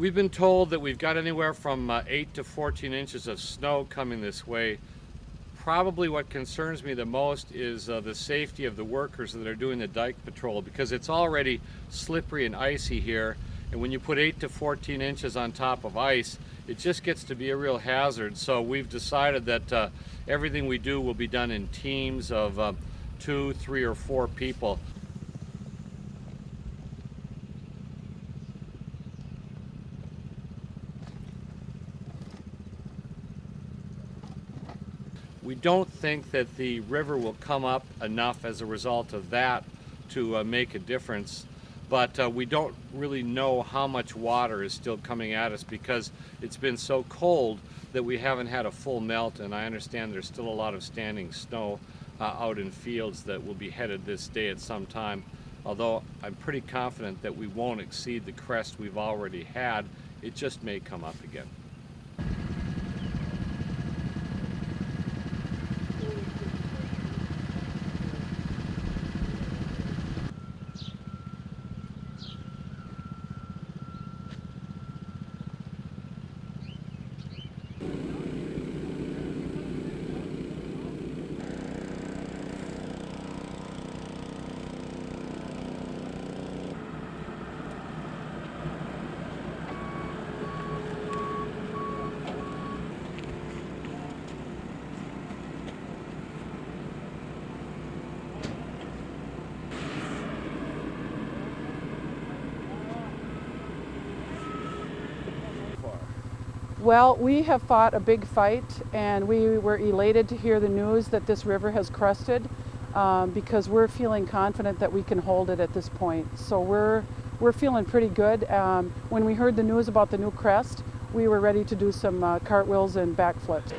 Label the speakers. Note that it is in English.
Speaker 1: We've been told that we've got anywhere from 8 to 14 inches of snow coming this way. Probably what concerns me the most is the safety of the workers that are doing the dike patrol, because it's already slippery and icy here, and when you put 8 to 14 inches on top of ice, it just gets to be a real hazard. So we've decided that everything we do will be done in teams of 2, 3, or 4 people. We don't think that the river will come up enough as a result of that to make a difference, but we don't really know how much water is still coming at us because it's been so cold that we haven't had a full melt, and I understand there's still a lot of standing snow out in fields that will be headed this day at some time. Although I'm pretty confident that we won't exceed the crest we've already had, it just may come up again.
Speaker 2: Well, we have fought a big fight, and we were elated to hear the news that this river has crested because we're feeling confident that we can hold it at this point. So we're feeling pretty good. When we heard the news about the new crest, we were ready to do some cartwheels and backflips.